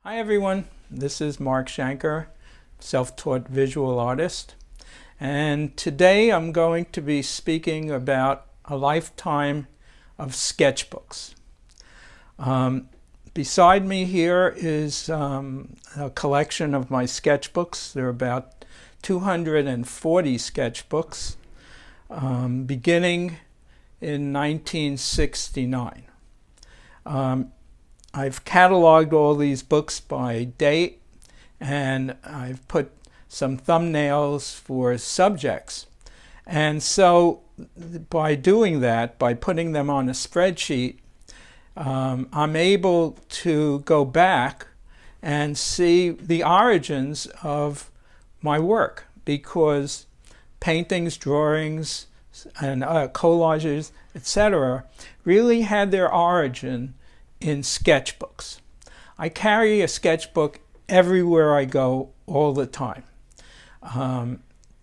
Hi everyone, this is Mark Shanker, self-taught visual artist, and today I'm going to be speaking about a lifetime of sketchbooks. Beside me here is a collection of my sketchbooks. There are about 240 sketchbooks, beginning in 1969. I've cataloged all these books by date, and I've put some thumbnails for subjects. And so by doing that, by putting them on a spreadsheet, I'm able to go back and see the origins of my work, because paintings, drawings, and collages, etc., really had their origin in sketchbooks. I carry a sketchbook everywhere I go all the time.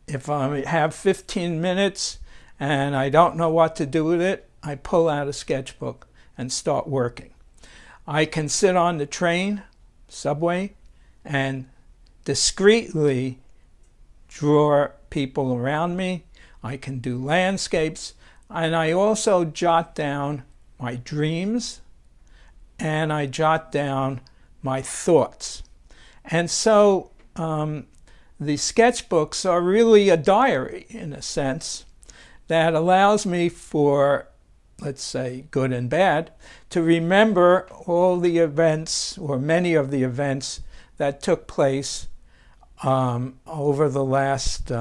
If I have 15 minutes and I don't know what to do with it, I pull out a sketchbook and start working. I can sit on the train, subway, and discreetly draw people around me. I can do landscapes, and I also jot down my dreams, and I jot down my thoughts. And so the sketchbooks are really a diary, in a sense, that allows me, for, let's say, good and bad, to remember all the events, or many of the events, that took place over the last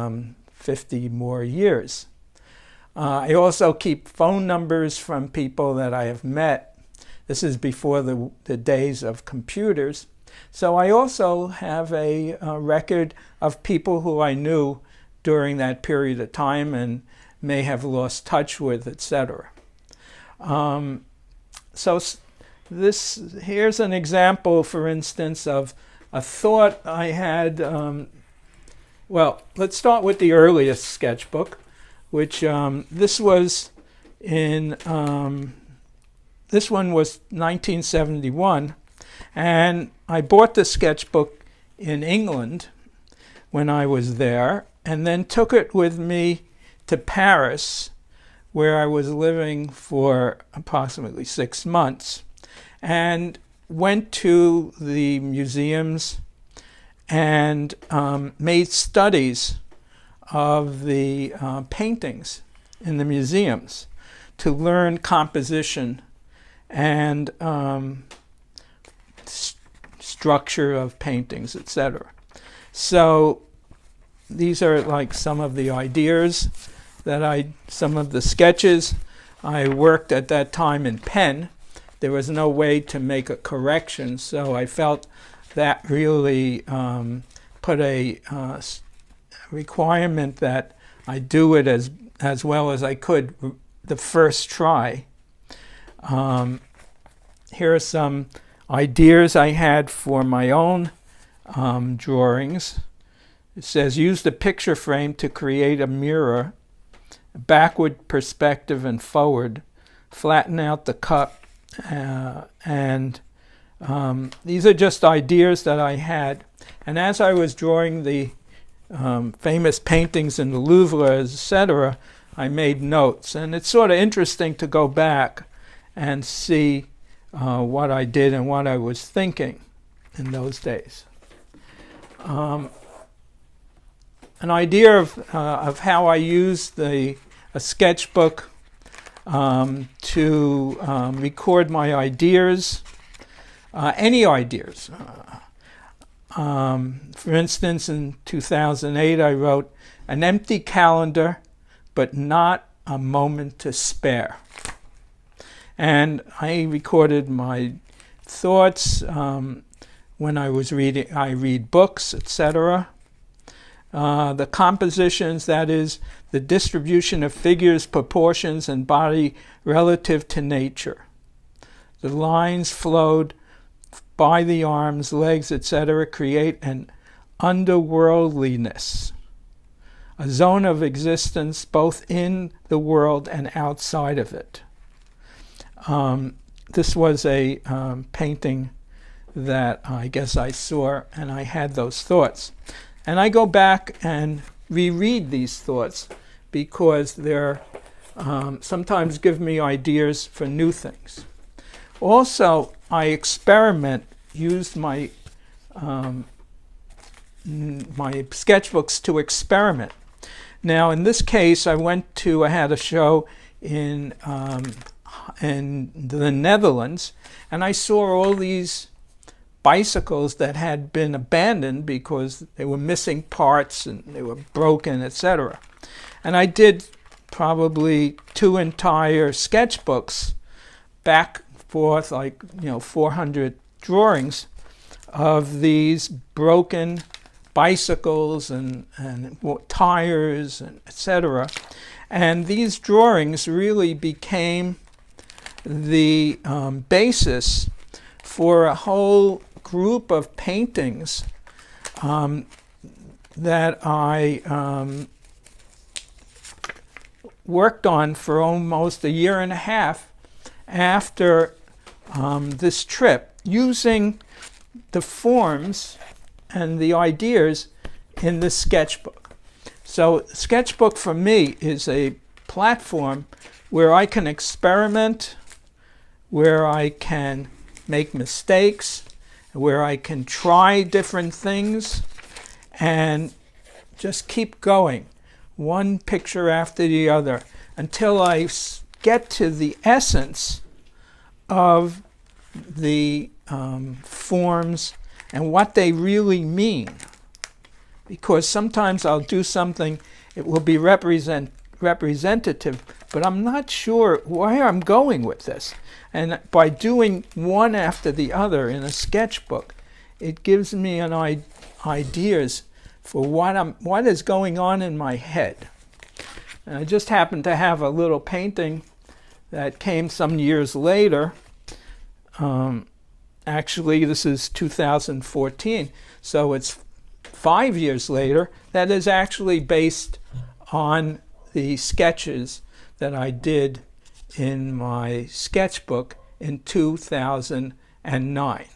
50 more years. I also keep phone numbers from people that I have met. This is before the days of computers. So I also have a record of people who I knew during that period of time and may have lost touch with, etc. So here's an example, for instance, of a thought I had. Well, let's start with the earliest sketchbook, which this was in... This one was 1971, and I bought the sketchbook in England when I was there, and then took it with me to Paris, where I was living for approximately 6 months, and went to the museums and made studies of the paintings in the museums to learn composition and structure of paintings, etc. So these are like some of the ideas that some of the sketches. I worked at that time in pen. There was no way to make a correction, so I felt that really put a requirement that I do it as well as I could the first try. Here are some ideas I had for my own drawings. It says, use the picture frame to create a mirror, backward perspective and forward, flatten out the cup, and these are just ideas that I had. And as I was drawing the famous paintings in the Louvre, etc., I made notes. And it's sort of interesting to go back and see what I did and what I was thinking in those days. An idea of how I used a sketchbook to record my ideas, any ideas. For instance, in 2008, I wrote, an empty calendar, but not a moment to spare. And I recorded my thoughts when I was reading. I read books, etc. The compositions, that is, the distribution of figures, proportions, and body relative to nature. The lines flowed by the arms, legs, etc., create an underworldliness, a zone of existence both in the world and outside of it. This was a painting that I guess I saw, and I had those thoughts. And I go back and reread these thoughts because they're sometimes give me ideas for new things. Also, I experiment, use my my sketchbooks to experiment. Now, in this case, I had a show in the Netherlands, and I saw all these bicycles that had been abandoned because they were missing parts and they were broken, etc. And I did probably 2 entire sketchbooks, back and forth, like 400 drawings of these broken bicycles and tires and etc. And these drawings really became the basis for a whole group of paintings that I worked on for almost a year and a half after this trip, using the forms and the ideas in the sketchbook. So sketchbook for me is a platform where I can experiment, where I can make mistakes, where I can try different things and just keep going, one picture after the other, until I get to the essence of the forms and what they really mean. Because sometimes I'll do something, it will be representative, but I'm not sure where I'm going with this. And by doing one after the other in a sketchbook, it gives me an ideas for what is going on in my head. And I just happen to have a little painting that came some years later. Actually, this is 2014, so it's 5 years later, that is actually based on the sketches that I did in my sketchbook in 2009.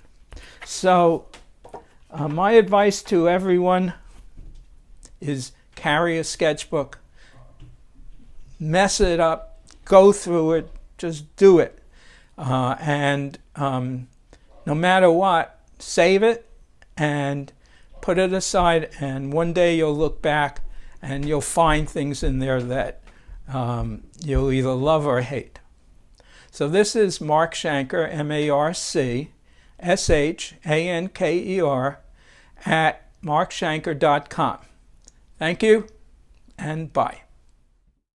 So my advice to everyone is carry a sketchbook, mess it up, go through it, just do it. And no matter what, save it and put it aside, and one day you'll look back and you'll find things in there that you'll either love or hate. So this is Mark Shanker, MarkShanker, at markshanker.com. Thank you, and bye.